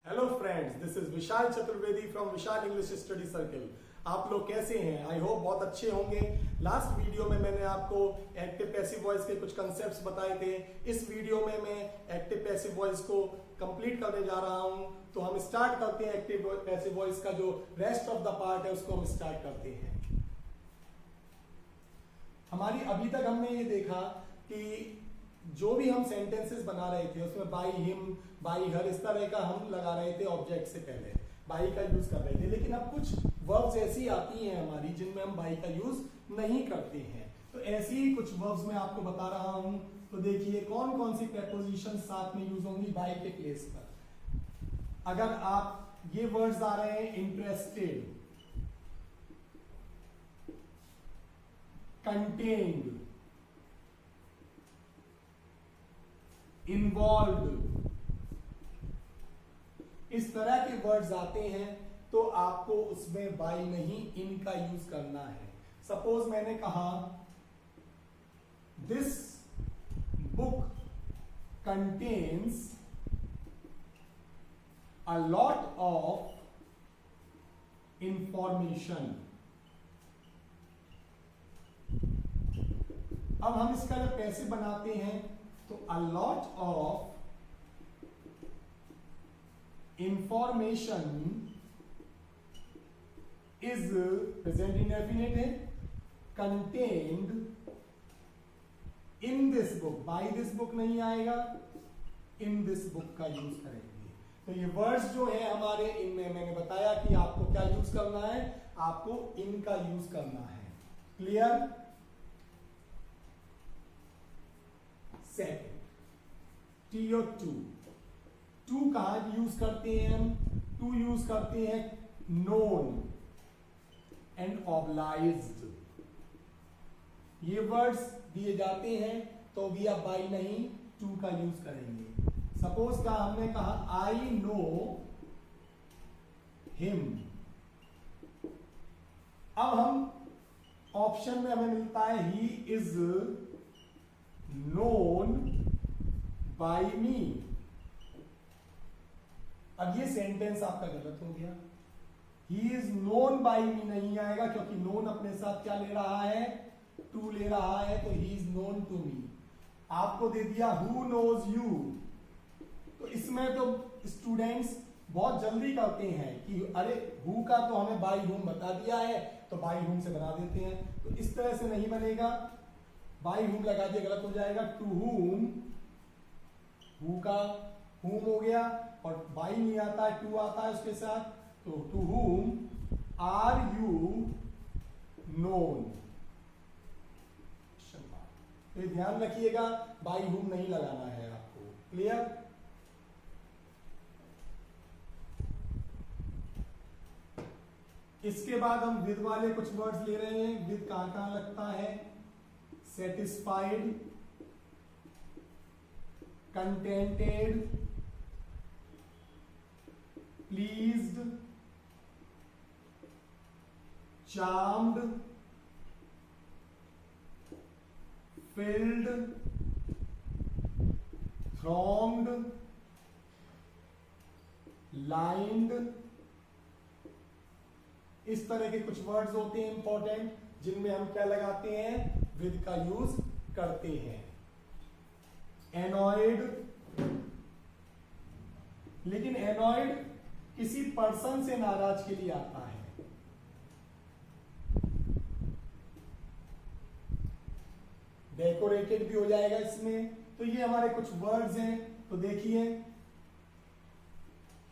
Hello friends, this is Vishal Chaturvedi from Vishal English study circle. आप लोग कैसे हैं? आई होप बहुत अच्छे होंगे। लास्ट वीडियो में मैंने आपको एक्टिव पैसिव वॉइस के कुछ कंसेप्ट्स बताए थे। इस वीडियो में मैं एक्टिव पैसिव वॉइस को कंप्लीट करने जा रहा हूं। तो हम स्टार्ट करते हैं। एक्टिव पैसिव वॉइस का जो रेस्ट ऑफ द पार्ट है उसको हम स्टार्ट करते हैं। हमारी अभी तक हमने ये देखा कि जो भी हम सेंटेंसेस बना रहे थे उसमें बाई हिम, बाई हर, इस तरह का हम लगा रहे थे ऑब्जेक्ट से पहले, बाई का यूज कर रहे थे। लेकिन अब कुछ वर्ब्स ऐसी आती हैं हमारी जिनमें हम बाई का यूज नहीं करते हैं। तो ऐसी ही कुछ वर्ब्स मैं आपको बता रहा हूं। तो देखिए कौन कौन सी प्रेपोजिशन साथ में यूज होंगी बाई के प्लेस पर। अगर आप ये वर्ड्स आ रहे हैं इंटरेस्टेड, कंटेन्ड, इन्वॉल्व, इस तरह के वर्ड्स आते हैं तो आपको उसमें बाई नहीं इन का यूज करना है। सपोज मैंने कहा this book contains a lot of information. अब हम इसका जब पैसे बनाते हैं तो a lot of information is present indefinite है, contained in this book। by this book नहीं आएगा, in this book का यूज करेंगे। तो ये वर्ड्स जो है हमारे, इनमें मैंने बताया कि आपको क्या यूज करना है, आपको इन का यूज करना है। क्लियर? सेकंड, टी और टू कहां यूज करते हैं हम? टू यूज करते हैं नोन एंड ऑब्लाइज्ड। ये वर्ड्स दिए जाते हैं तो भी आप बाई नहीं टू का यूज करेंगे। सपोज का हमने कहा आई नो हिम। अब हम ऑप्शन में हमें मिलता है he is known by me। अब ये सेंटेंस आपका गलत हो गया। he is known by me नहीं आएगा क्योंकि known अपने साथ क्या ले रहा है? to ले रहा है, तो he is known to me। आपको दे दिया who knows you। तो इसमें तो स्टूडेंट्स बहुत जल्दी करते हैं कि अरे who का तो हमें by whom बता दिया है तो by whom से बना देते हैं। तो इस तरह से नहीं बनेगा। बाई whom लगा दिया गलत हो जाएगा। टू whom, who का whom हो गया, और बाई नहीं आता है, टू आता है उसके साथ। तो to whom are you known. तो ध्यान रखिएगा बाई whom नहीं लगाना है आपको। क्लियर? इसके बाद हम विद वाले कुछ वर्ड्स ले रहे हैं। विद कहां कहां लगता है? satisfied, contented, pleased, charmed, filled, thronged, lined। इस तरह के कुछ वर्ड्स होते हैं इंपॉर्टेंट जिनमें हम क्या लगाते हैं? विद का यूज करते हैं। एनॉयड, लेकिन एनॉयड किसी पर्सन से नाराज के लिए आता है। डेकोरेटेड भी हो जाएगा इसमें। तो ये हमारे कुछ वर्ड्स हैं। तो देखिए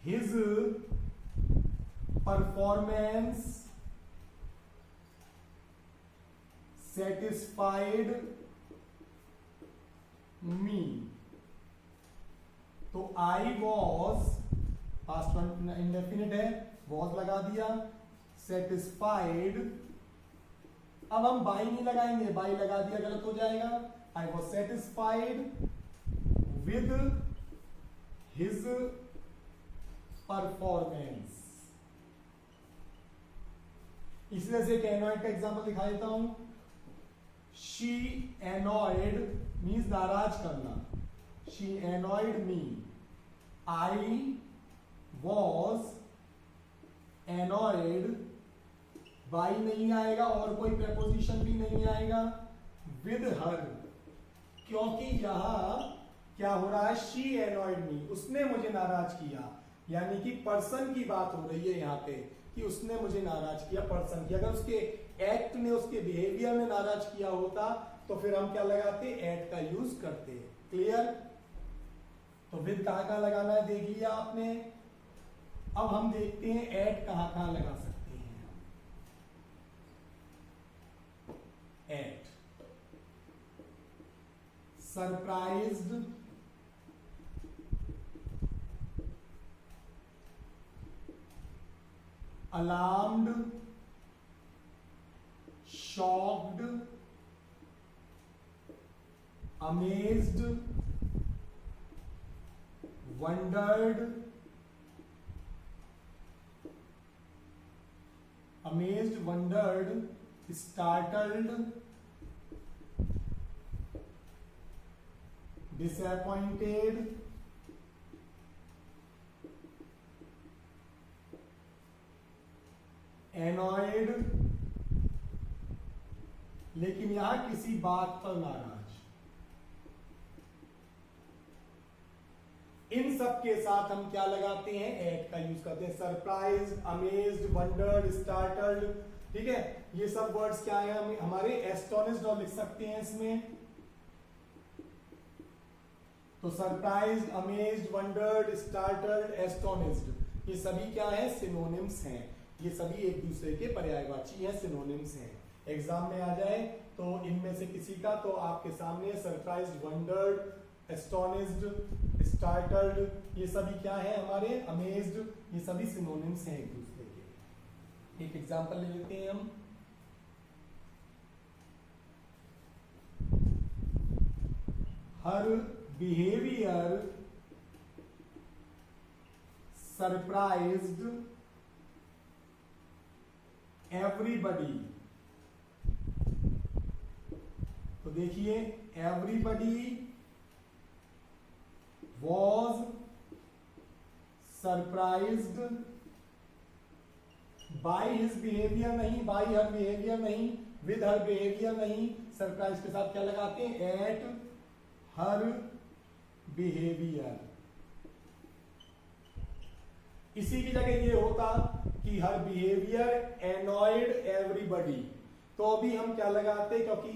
हिज परफॉर्मेंस satisfied me। तो I was, पास्ट इंडेफिनिट है, was लगा दिया। satisfied, अब हम बाई नहीं लगाएंगे, बाई लगा दिया गलत हो जाएगा। I was satisfied with his performance। इसलिए से एक एनॉयड का एग्जांपल दिखा देता हूं। She annoyed नाराज करना। She annoyed me. I was annoyed by नहीं आएगा और कोई preposition भी नहीं आएगा, with her, क्योंकि यहां क्या हो रहा है, she annoyed me, उसने मुझे नाराज किया, यानी कि पर्सन की बात हो रही है यहाँ पे कि उसने मुझे नाराज किया, पर्सन की। अगर उसके एक्ट ने, उसके बिहेवियर ने नाराज किया होता तो फिर हम क्या लगाते, एट का यूज करते। क्लियर? तो विद कहां कहां लगाना है देख लिया आपने। अब हम देखते हैं एट कहां कहां लगा सकते हैं। At surprised, alarmed, shocked, amazed, wondered, startled, disappointed, annoyed, लेकिन यहां किसी बात पर नाराज। इन सब के साथ हम क्या लगाते हैं, एट का यूज करते हैं। सरप्राइज्ड, अमेज्ड, वंडर्ड, स्टार्टल्ड, ठीक है, ये सब वर्ड्स क्या है, हम हमारे एस्टोनिश्ड और लिख सकते हैं इसमें। तो surprised, amazed, wondered, startled, astonished, ये सभी क्या है, सिनोनिम्स हैं। ये सभी एक दूसरे के पर्यायवाची हैं, सिनोनिम्स हैं। एग्जाम में आ जाए तो इनमें से किसी का तो आपके सामने सरप्राइज्ड, वंडर्ड, एस्टोनिश्ड, स्टार्टल्ड, ये सभी क्या है हमारे, अमेज्ड, ये सभी सिनोनिम्स हैं एक दूसरे के। एक एग्जांपल ले लेते हैं हम। हर बिहेवियर सरप्राइज्ड एवरीबडी। तो देखिए, everybody was surprised by his behaviour, नहीं बाय हर बिहेवियर, नहीं विद हर बिहेवियर, नहीं, सरप्राइज के साथ क्या लगाते हैं, एट हर बिहेवियर। इसी की जगह ये होता कि हर बिहेवियर एनॉयड एवरीबडी, तो अभी हम क्या लगाते, क्योंकि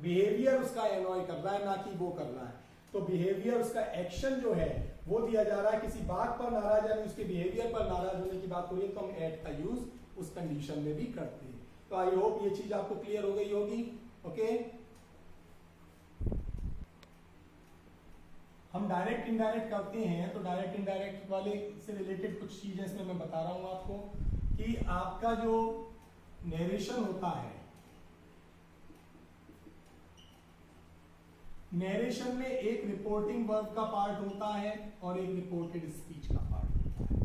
बिहेवियर उसका एनॉय कर रहा है ना कि वो कर रहा है, तो बिहेवियर उसका एक्शन जो है वो दिया जा रहा है, किसी बात पर नाराज, यानी उसके बिहेवियर पर नाराज होने की बात हो रही है, तो हम एट का यूज उस कंडीशन में भी करते हैं। तो आई होप ये चीज आपको क्लियर हो गई होगी। ओके, हम डायरेक्ट इनडायरेक्ट करते हैं, तो डायरेक्ट इनडायरेक्ट वाले से रिलेटेड कुछ चीजें इसमें मैं बता रहा हूं आपको कि आपका जो नरेशन होता है, नरेशन में एक रिपोर्टिंग वर्ब का पार्ट होता है और एक रिपोर्टेड स्पीच का पार्ट होता है।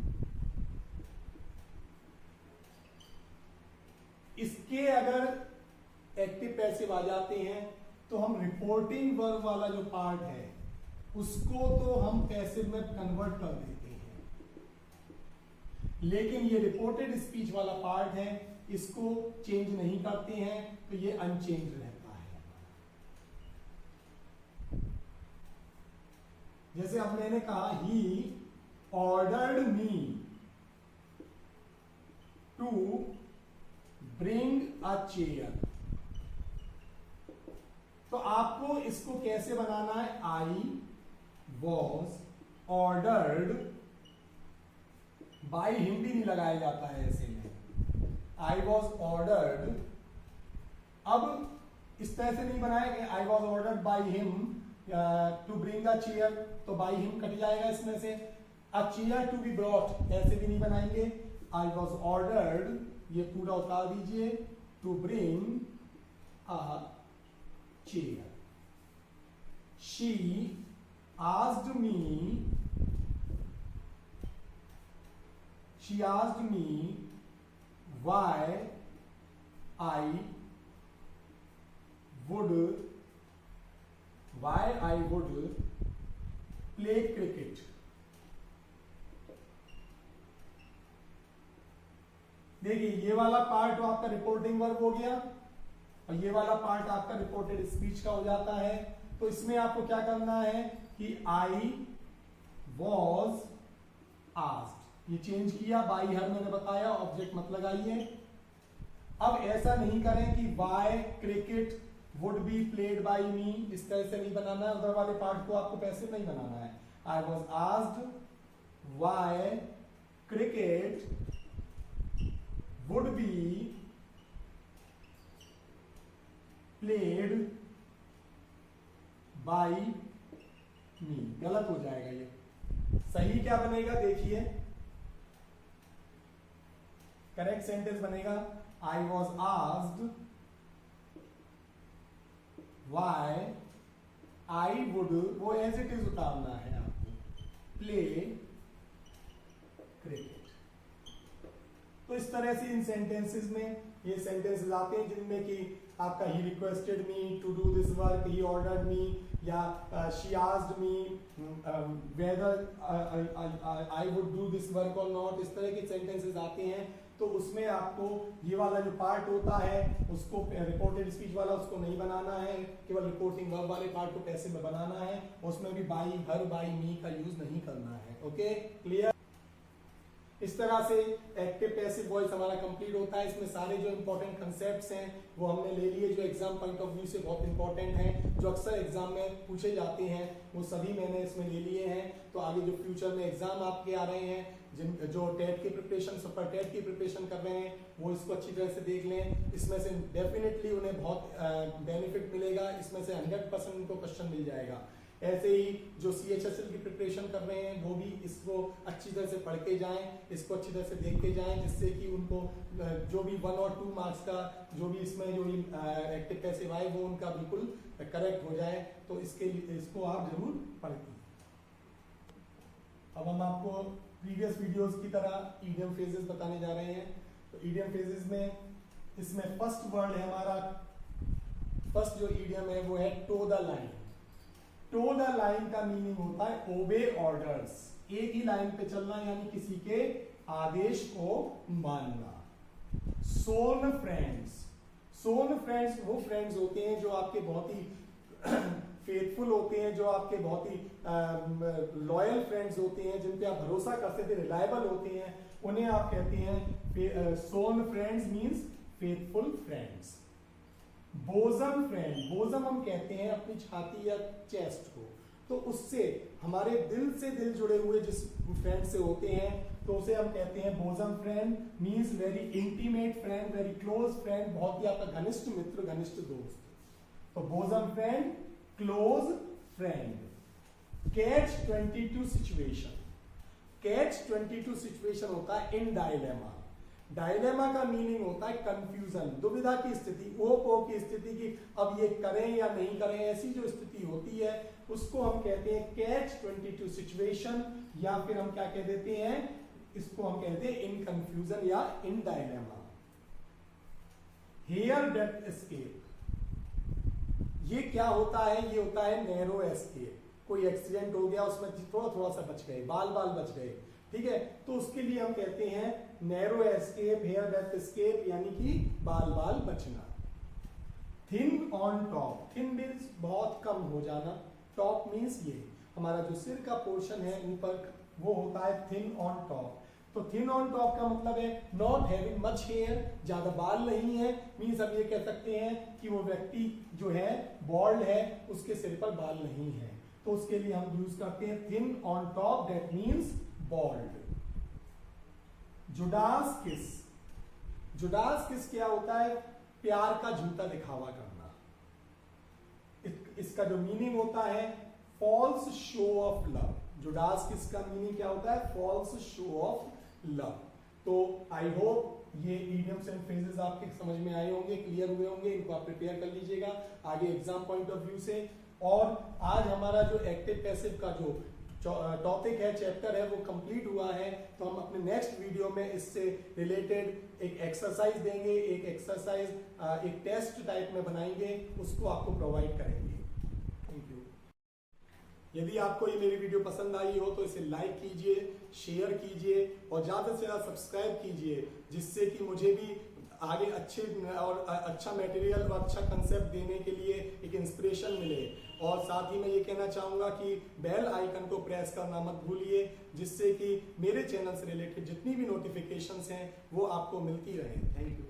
इसके अगर एक्टिव पैसिव आ जाते हैं तो हम रिपोर्टिंग वर्ब वाला जो पार्ट है उसको तो हम पैसिव में कन्वर्ट कर देते हैं, लेकिन ये रिपोर्टेड स्पीच वाला पार्ट है, इसको चेंज नहीं करते हैं, तो ये अनचेंज रहता है। जैसे अब मैंने कहा, he ordered me to bring a chair, तो आपको इसको कैसे बनाना है, I was ordered by him भी नहीं लगाया जाता है ऐसे में, आई वॉज ऑर्डर्ड। अब इस तरह से नहीं बनाएंगे, I was ordered by him to bring a chair, तो बाय हिम कट जाएगा इसमें से। A chair to be brought ऐसे भी नहीं बनाएंगे, आई वॉज ऑर्डर्ड, ये पूरा उतार दीजिए, to bring a chair. She asked me why I would play cricket। देखिए ये वाला पार्ट तो आपका रिपोर्टिंग वर्ब हो गया और ये वाला पार्ट आपका रिपोर्टेड स्पीच का हो जाता है। तो इसमें आपको क्या करना है कि आई वॉज आस्क्ड, ये चेंज किया, बाई हर मैंने बताया, ऑब्जेक्ट मत लगाइए। अब ऐसा नहीं करें कि why cricket would be played by me, इस तरह से नहीं बनाना है, उधर वाले पार्ट को आपको पैसिव नहीं बनाना है। I was asked why cricket would be played by me, गलत हो जाएगा ये। सही क्या बनेगा देखिए, करेक्ट सेंटेंस बनेगा I was asked why I would, वो एज इट इज उतारना है आपको, प्ले क्रिकेट। तो इस तरह से इन सेंटेंसेस में ये सेंटेंसेस आते हैं जिनमें कि आपका he requested me to do this work, he ordered me, या she asked me whether I would do this work or not, इस तरह के सेंटेंसेस आते हैं। तो उसमें आपको ये वाला जो पार्ट होता है उसको रिपोर्टेड स्पीच वाला उसको नहीं बनाना है, केवल रिपोर्टिंग वर्ब वाले पार्ट को पैसिव में बनाना है। उसमें भी बाई हर बाई मी का यूज नहीं करना है। Okay clear. इस तरह से एक्टिव पैसिव वॉइस हमारा कंप्लीट होता है। इसमें सारे जो इंपॉर्टेंट कंसेप्ट्स हैं वो हमने ले लिए, जो एग्जाम पॉइंट ऑफ व्यू से बहुत इंपॉर्टेंट हैं, जो अक्सर एग्जाम में पूछे जाते हैं, वो सभी मैंने इसमें ले लिए हैं। तो आगे जो फ्यूचर में एग्जाम आपके आ रहे हैं, जिन जो टेट की प्रिपरेशन, सुपर टेट की प्रिपरेशन कर रहे हैं, वो इसको अच्छी तरह से देख लें। इसमें से डेफिनेटली उन्हें बहुत बेनिफिट मिलेगा, इसमें से 100% उनको क्वेश्चन मिल जाएगा। ऐसे ही जो CHSL की प्रिपरेशन कर रहे हैं वो भी इसको अच्छी तरह से पढ़ के जाएं, इसको अच्छी तरह से देख के जाएं, जिससे कि उनको जो भी 1 और 2 मार्क्स का जो भी इसमें जो एक्टिव पैसिव आए वो उनका बिल्कुल करेक्ट हो जाए। तो इसके लिए इसको आप जरूर पढ़ें। अब हम आपको प्रीवियस वीडियोस की तरह ईडियम फ्रेजेस बताने जा रहे हैं। तो ईडियम फ्रेजेस में इसमें फर्स्ट वर्ड है हमारा, फर्स्ट जो ईडियम है वो है toe the line. Toe the line का मीनिंग होता है ओबे ऑर्डर्स, एक ही लाइन पे चलना, यानी किसी के आदेश को मानना। सोन फ्रेंड्स, सोन फ्रेंड्स वो फ्रेंड्स होते हैं जो आपके बहुत ही फेथफुल होते हैं, जो आपके बहुत ही लॉयल फ्रेंड्स होते हैं, जिन पे आप भरोसा कर सकते हैं, रिलायबल होते हैं, उन्हें आप कहते हैं sworn friends means faithful friends. Bosom friend, bosom हम कहते हैं अपनी छाती या चेस्ट को, तो उससे हमारे दिल से दिल जुड़े हुए जिस फ्रेंड से होते हैं तो उसे हम कहते हैं bosom friend, means very intimate friend, very close friend, बहुत ही आपका घनिष्ठ मित्र, घनिष्ठ दोस्त। तो bosom friend, close friend. Catch 22 situation, catch 22 situation होता है इन डायलेमा। डायलेमा का मीनिंग होता है कंफ्यूजन, दुविधा की स्थिति, ओ की स्थिति की अब ये करें या नहीं करें, ऐसी जो स्थिति होती है उसको हम कहते हैं कैच 22 सिचुएशन, या फिर हम क्या कह देते हैं, इसको हम कहते हैं इन कंफ्यूजन या in dilemma. Hair depth escape, ये क्या होता है, ये होता है नैरो एस्केप। कोई एक्सीडेंट हो गया, उसमें थोड़ा सा बच गए, बाल बच गए, ठीक है, तो उसके लिए हम कहते हैं narrow escape, hair depth escape, यानी कि बाल बचना। Thin on top, thin means बहुत कम हो जाना, टॉप मीन्स ये हमारा जो सिर का पोर्शन है ऊपर, वो होता है थिन ऑन टॉप। तो थिन ऑन टॉप का मतलब है नॉट हैविंग मच हेयर, ज्यादा बाल नहीं है, मीन्स हम ये कह सकते हैं कि वो व्यक्ति जो है बॉल्ड है, उसके सिर पर बाल नहीं है, तो उसके लिए हम यूज करते हैं thin on top, that means bold. Judas kiss, Judas kiss क्या होता है, प्यार का झूठा दिखावा करना। इसका जो मीनिंग होता है false show off love. Judas kiss का मीनिंग क्या होता है, फॉल्स शो ऑफ लव। तो आई होप ये इडियम्स एंड फ्रेजेस आपके समझ में आए होंगे, क्लियर हुए होंगे, इनको आप प्रिपेयर कर लीजिएगा आगे एग्जाम पॉइंट ऑफ व्यू से। और आज हमारा जो एक्टिव पैसिव का जो टॉपिक है, चैप्टर है, वो कंप्लीट हुआ है। तो हम अपने नेक्स्ट वीडियो में इससे रिलेटेड एक एक्सरसाइज देंगे, एक एक्सरसाइज एक टेस्ट टाइप में बनाएंगे, उसको आपको प्रोवाइड करेंगे। Thank you. यदि आपको ये मेरी वीडियो पसंद आई हो तो इसे लाइक कीजिए, शेयर कीजिए और ज्यादा से ज्यादा सब्सक्राइब कीजिए, जिससे कि मुझे भी आगे अच्छे और अच्छा मटेरियल और अच्छा कंसेप्ट देने के लिए एक इंस्पिरेशन मिले। और साथ ही मैं ये कहना चाहूंगा कि बेल आइकन को प्रेस करना मत भूलिए, जिससे कि मेरे चैनल से रिलेटेड जितनी भी नोटिफिकेशंस हैं वो आपको मिलती रहे। Thank you.